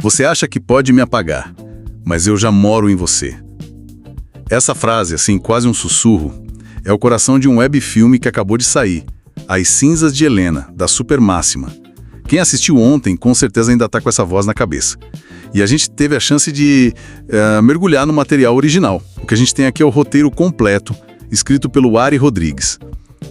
Você acha que pode me apagar, mas eu já moro em você. Essa frase, assim, quase um sussurro, é o coração de um webfilme que acabou de sair, As Cinzas de Helena, da Supermáxima. Quem assistiu ontem, com certeza ainda está com essa voz na cabeça. E a gente teve a chance de mergulhar no material original. O que a gente tem aqui é o roteiro completo, escrito pelo Ari Rodrigues.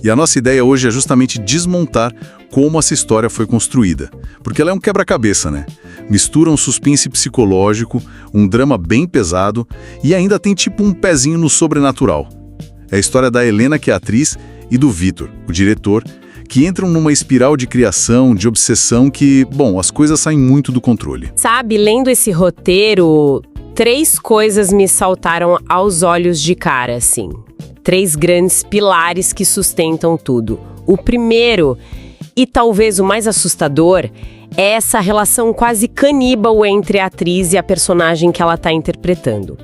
E a nossa ideia hoje é justamente desmontar como essa história foi construída. Porque ela é um quebra-cabeça, né? Mistura um suspense psicológico, um drama bem pesado e ainda tem tipo um pezinho no sobrenatural. É a história da Helena, que é a atriz, e do Vitor, o diretor, que entram numa espiral de criação, de obsessão que, bom, as coisas saem muito do controle. Sabe, lendo esse roteiro, 3 coisas me saltaram aos olhos de cara, assim. 3 grandes pilares que sustentam tudo. O primeiro, e talvez o mais assustador, é essa relação quase caníbal entre a atriz e a personagem que ela está interpretando.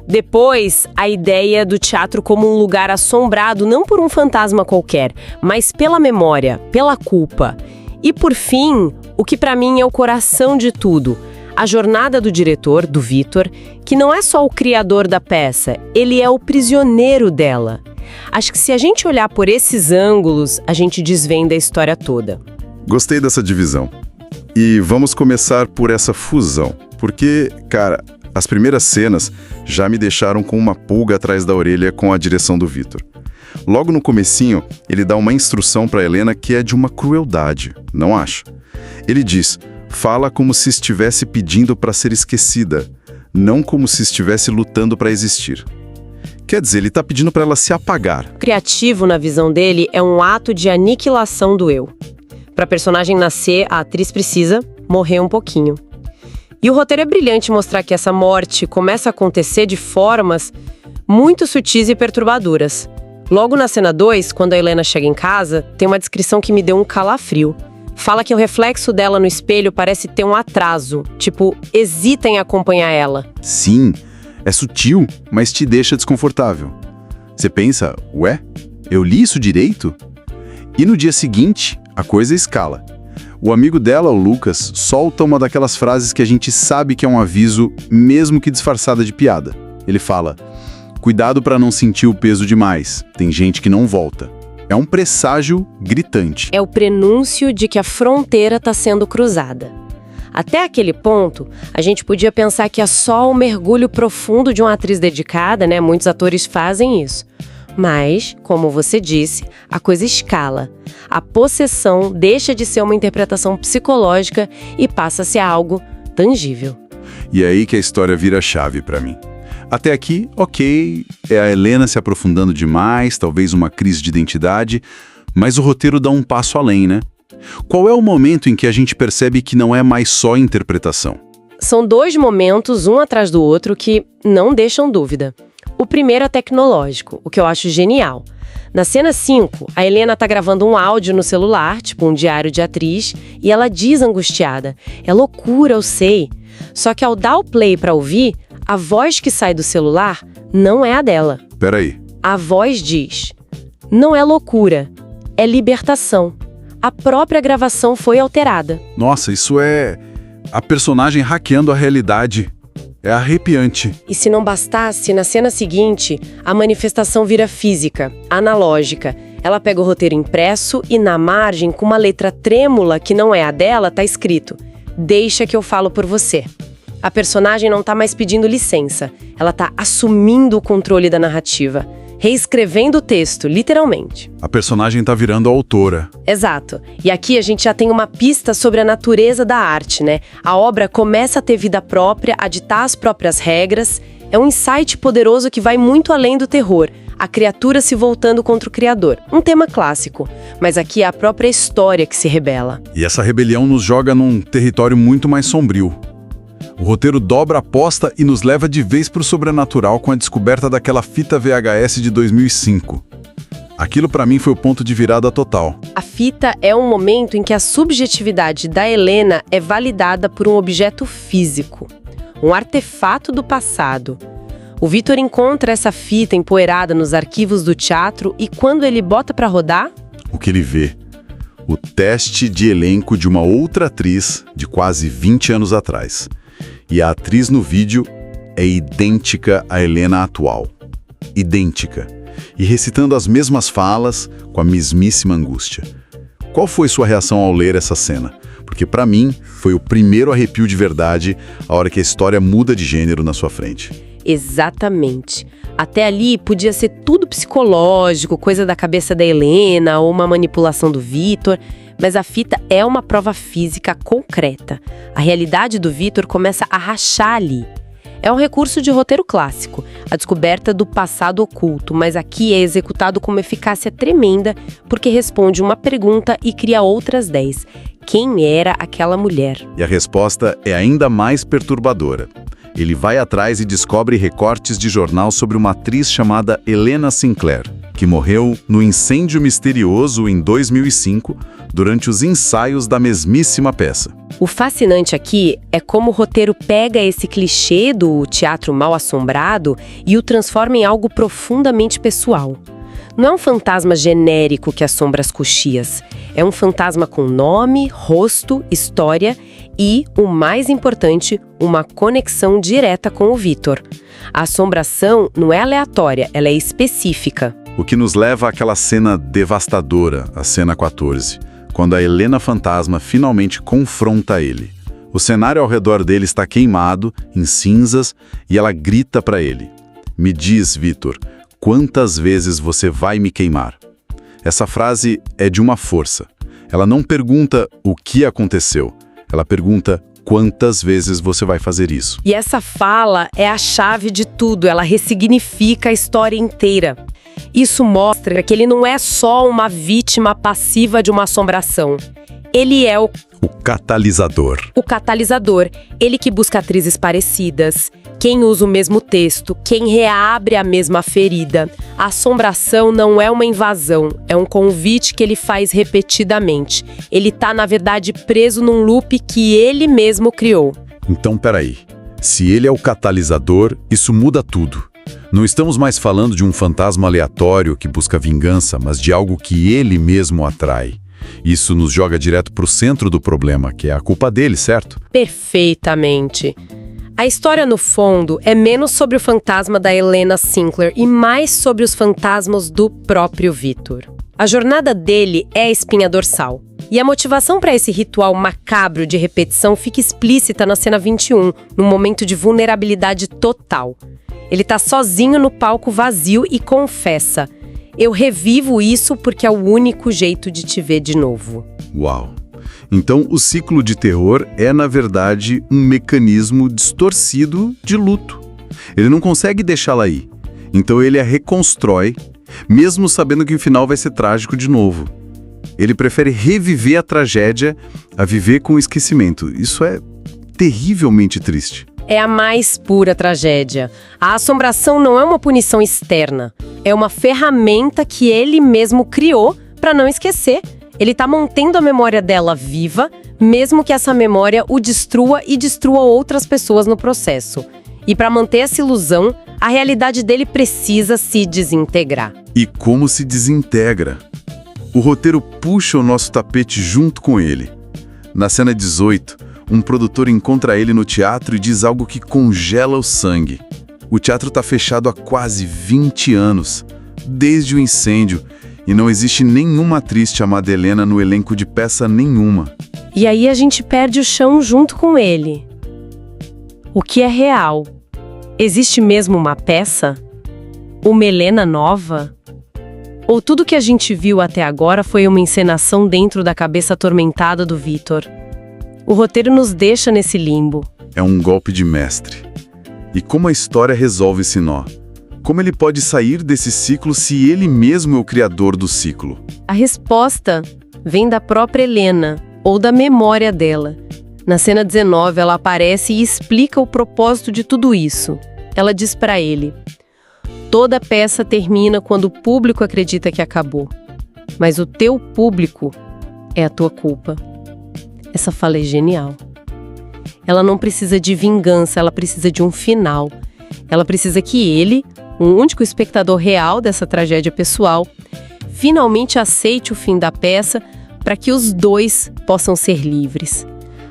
Depois, a ideia do teatro como um lugar assombrado não por um fantasma qualquer, mas pela memória, pela culpa. E por fim, o que para mim é o coração de tudo, a jornada do diretor, do Vitor, que não é só o criador da peça, ele é o prisioneiro dela. Acho que se a gente olhar por esses ângulos, a gente desvenda a história toda. Gostei dessa divisão. E vamos começar por essa fusão, porque, cara, as primeiras cenas já me deixaram com uma pulga atrás da orelha com a direção do Vitor. Logo no comecinho, ele dá uma instrução para Helena que é de uma crueldade, não acha? Ele diz, fala como se estivesse pedindo para ser esquecida, não como se estivesse lutando para existir. Quer dizer, ele está pedindo para ela se apagar. O criativo, na visão dele, é um ato de aniquilação do eu. Para a personagem nascer, a atriz precisa morrer um pouquinho. E o roteiro é brilhante mostrar que essa morte começa a acontecer de formas muito sutis e perturbadoras. Logo na cena 2, quando a Helena chega em casa, tem uma descrição que me deu um calafrio. Fala que o reflexo dela no espelho parece ter um atraso, tipo, hesita em acompanhar ela. Sim, é sutil, mas te deixa desconfortável. Você pensa, ué, eu li isso direito? E no dia seguinte, a coisa escala. O amigo dela, o Lucas, solta uma daquelas frases que a gente sabe que é um aviso, mesmo que disfarçada de piada. Ele fala, cuidado para não sentir o peso demais, tem gente que não volta. É um presságio gritante. É o prenúncio de que a fronteira está sendo cruzada. Até aquele ponto, a gente podia pensar que é só o mergulho profundo de uma atriz dedicada, né? Muitos atores fazem isso. Mas, como você disse, a coisa escala. A possessão deixa de ser uma interpretação psicológica e passa a ser algo tangível. E é aí que a história vira chave para mim. Até aqui, ok, é a Helena se aprofundando demais, talvez uma crise de identidade, mas o roteiro dá um passo além, né? Qual é o momento em que a gente percebe que não é mais só interpretação? São 2 momentos, um atrás do outro, que não deixam dúvida. O primeiro é tecnológico, o que eu acho genial. Na cena 5, a Helena tá gravando um áudio no celular, tipo um diário de atriz, e ela diz angustiada, é loucura, eu sei. Só que ao dar o play pra ouvir, a voz que sai do celular não é a dela. Peraí. A voz diz, não é loucura, é libertação. A própria gravação foi alterada. Nossa, isso é a personagem hackeando a realidade. É arrepiante. E se não bastasse, na cena seguinte, a manifestação vira física, analógica. Ela pega o roteiro impresso e na margem, com uma letra trêmula que não é a dela, tá escrito: deixa que eu falo por você. A personagem não tá mais pedindo licença. Ela tá assumindo o controle da narrativa. Reescrevendo o texto, literalmente. A personagem tá virando autora. Exato. E aqui a gente já tem uma pista sobre a natureza da arte, né? A obra começa a ter vida própria, a ditar as próprias regras. É um insight poderoso que vai muito além do terror. A criatura se voltando contra o criador. Um tema clássico. Mas aqui é a própria história que se rebela. E essa rebelião nos joga num território muito mais sombrio. O roteiro dobra a aposta e nos leva de vez para o sobrenatural com a descoberta daquela fita VHS de 2005. Aquilo para mim foi o ponto de virada total. A fita é um momento em que a subjetividade da Helena é validada por um objeto físico, um artefato do passado. O Vitor encontra essa fita empoeirada nos arquivos do teatro e quando ele bota para rodar... O que ele vê? O teste de elenco de uma outra atriz de quase 20 anos atrás. E a atriz no vídeo é idêntica à Helena atual. Idêntica. E recitando as mesmas falas, com a mesmíssima angústia. Qual foi sua reação ao ler essa cena? Porque para mim foi o primeiro arrepio de verdade a hora que a história muda de gênero na sua frente. Exatamente. Até ali podia ser tudo psicológico, coisa da cabeça da Helena ou uma manipulação do Vitor, mas a fita é uma prova física concreta. A realidade do Vitor começa a rachar ali. É um recurso de roteiro clássico, a descoberta do passado oculto, mas aqui é executado com uma eficácia tremenda porque responde uma pergunta e cria outras 10. Quem era aquela mulher? E a resposta é ainda mais perturbadora. Ele vai atrás e descobre recortes de jornal sobre uma atriz chamada Helena Sinclair, que morreu no incêndio misterioso em 2005, durante os ensaios da mesmíssima peça. O fascinante aqui é como o roteiro pega esse clichê do teatro mal-assombrado e o transforma em algo profundamente pessoal. Não é um fantasma genérico que assombra as coxias. É um fantasma com nome, rosto, história e, o mais importante, uma conexão direta com o Vitor. A assombração não é aleatória, ela é específica. O que nos leva àquela cena devastadora, a cena 14, quando a Helena Fantasma finalmente confronta ele. O cenário ao redor dele está queimado, em cinzas, e ela grita para ele: "Me diz, Vitor, quantas vezes você vai me queimar?" Essa frase é de uma força. Ela não pergunta o que aconteceu, ela pergunta quantas vezes você vai fazer isso. E essa fala é a chave de tudo, ela ressignifica a história inteira. Isso mostra que ele não é só uma vítima passiva de uma assombração. Ele é o catalisador. O catalisador. Ele que busca atrizes parecidas, quem usa o mesmo texto, quem reabre a mesma ferida. A assombração não é uma invasão, é um convite que ele faz repetidamente. Ele tá, na verdade, preso num loop que ele mesmo criou. Então, peraí. Se ele é o catalisador, isso muda tudo. Não estamos mais falando de um fantasma aleatório que busca vingança, mas de algo que ele mesmo atrai. Isso nos joga direto para o centro do problema, que é a culpa dele, certo? Perfeitamente. A história, no fundo, é menos sobre o fantasma da Helena Sinclair e mais sobre os fantasmas do próprio Vitor. A jornada dele é a espinha dorsal. E a motivação para esse ritual macabro de repetição fica explícita na cena 21, num momento de vulnerabilidade total. Ele tá sozinho no palco vazio e confessa: "Eu revivo isso porque é o único jeito de te ver de novo." Uau! Então o ciclo de terror é, na verdade, um mecanismo distorcido de luto. Ele não consegue deixá-la aí. Então ele a reconstrói, mesmo sabendo que o final vai ser trágico de novo. Ele prefere reviver a tragédia a viver com o esquecimento. Isso é terrivelmente triste. É a mais pura tragédia. A assombração não é uma punição externa. É uma ferramenta que ele mesmo criou para não esquecer. Ele tá mantendo a memória dela viva, mesmo que essa memória o destrua e destrua outras pessoas no processo. E para manter essa ilusão, a realidade dele precisa se desintegrar. E como se desintegra? O roteiro puxa o nosso tapete junto com ele. Na cena 18, um produtor encontra ele no teatro e diz algo que congela o sangue. O teatro está fechado há quase 20 anos, desde o incêndio, e não existe nenhuma atriz chamada Helena no elenco de peça nenhuma. E aí a gente perde o chão junto com ele. O que é real? Existe mesmo uma peça? Uma Helena nova? Ou tudo que a gente viu até agora foi uma encenação dentro da cabeça atormentada do Vitor? O roteiro nos deixa nesse limbo. É um golpe de mestre. E como a história resolve esse nó? Como ele pode sair desse ciclo se ele mesmo é o criador do ciclo? A resposta vem da própria Helena, ou da memória dela. Na cena 19, ela aparece e explica o propósito de tudo isso. Ela diz para ele: "Toda peça termina quando o público acredita que acabou. Mas o teu público é a tua culpa." Essa fala é genial. Ela não precisa de vingança, ela precisa de um final. Ela precisa que ele, o único espectador real dessa tragédia pessoal, finalmente aceite o fim da peça para que os dois possam ser livres.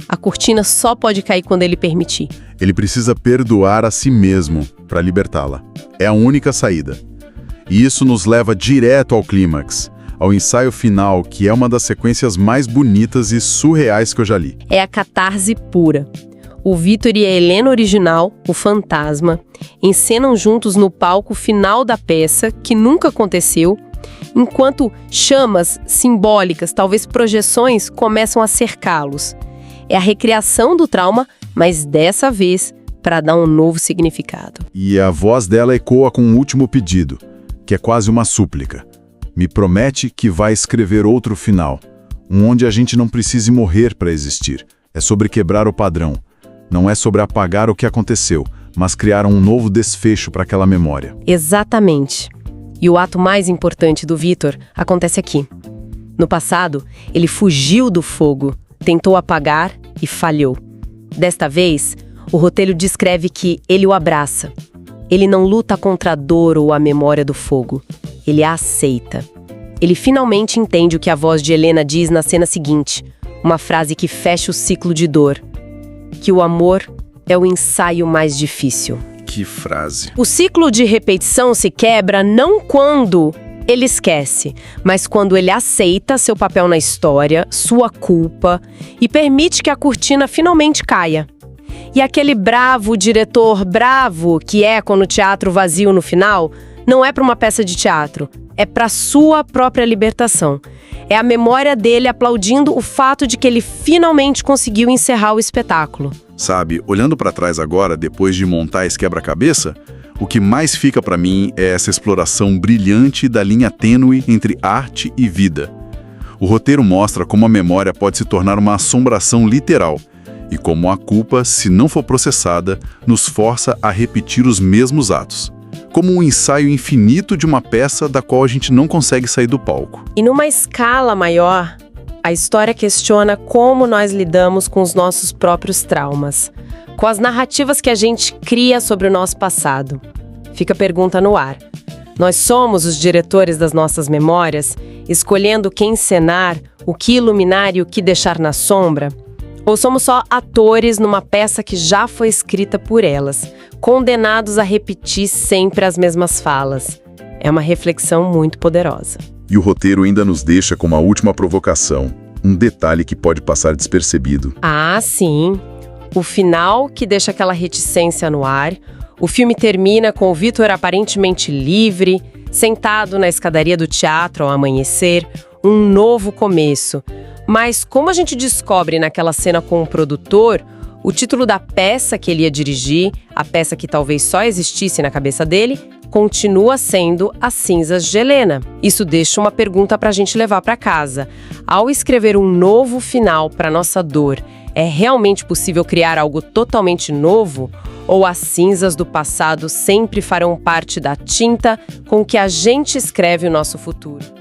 A cortina só pode cair quando ele permitir. Ele precisa perdoar a si mesmo para libertá-la. É a única saída. E isso nos leva direto ao clímax, ao ensaio final, que é uma das sequências mais bonitas e surreais que eu já li. É a catarse pura. O Vitor e a Helena original, o fantasma, encenam juntos no palco final da peça, que nunca aconteceu, enquanto chamas simbólicas, talvez projeções, começam a cercá-los. É a recriação do trauma, mas dessa vez para dar um novo significado. E a voz dela ecoa com um último pedido, que é quase uma súplica. Me promete que vai escrever outro final, onde a gente não precise morrer para existir. É sobre quebrar o padrão. Não é sobre apagar o que aconteceu, mas criar um novo desfecho para aquela memória. Exatamente. E o ato mais importante do Vitor acontece aqui. No passado, ele fugiu do fogo, tentou apagar e falhou. Desta vez, o roteiro descreve que ele o abraça. Ele não luta contra a dor ou a memória do fogo. Ele a aceita. Ele finalmente entende o que a voz de Helena diz na cena seguinte, uma frase que fecha o ciclo de dor. Que o amor é o ensaio mais difícil. Que frase. O ciclo de repetição se quebra não quando ele esquece, mas quando ele aceita seu papel na história, sua culpa, e permite que a cortina finalmente caia. E aquele bravo diretor bravo que é quando o teatro vazio no final, não é para uma peça de teatro, é para sua própria libertação. É a memória dele aplaudindo o fato de que ele finalmente conseguiu encerrar o espetáculo. Sabe, olhando para trás agora, depois de montar esse quebra-cabeça, o que mais fica para mim é essa exploração brilhante da linha tênue entre arte e vida. O roteiro mostra como a memória pode se tornar uma assombração literal, e como a culpa, se não for processada, nos força a repetir os mesmos atos. Como um ensaio infinito de uma peça da qual a gente não consegue sair do palco. E numa escala maior, a história questiona como nós lidamos com os nossos próprios traumas, com as narrativas que a gente cria sobre o nosso passado. Fica a pergunta no ar. Nós somos os diretores das nossas memórias, escolhendo o que encenar, o que iluminar e o que deixar na sombra? Ou somos só atores numa peça que já foi escrita por elas, condenados a repetir sempre as mesmas falas? É uma reflexão muito poderosa. E o roteiro ainda nos deixa com uma última provocação, um detalhe que pode passar despercebido. Ah, sim. O final que deixa aquela reticência no ar. O filme termina com o Vitor aparentemente livre, sentado na escadaria do teatro ao amanhecer, um novo começo. Mas como a gente descobre naquela cena com o produtor, o título da peça que ele ia dirigir, a peça que talvez só existisse na cabeça dele, continua sendo As Cinzas de Helena. Isso deixa uma pergunta para a gente levar para casa. Ao escrever um novo final para nossa dor, é realmente possível criar algo totalmente novo? Ou as cinzas do passado sempre farão parte da tinta com que a gente escreve o nosso futuro?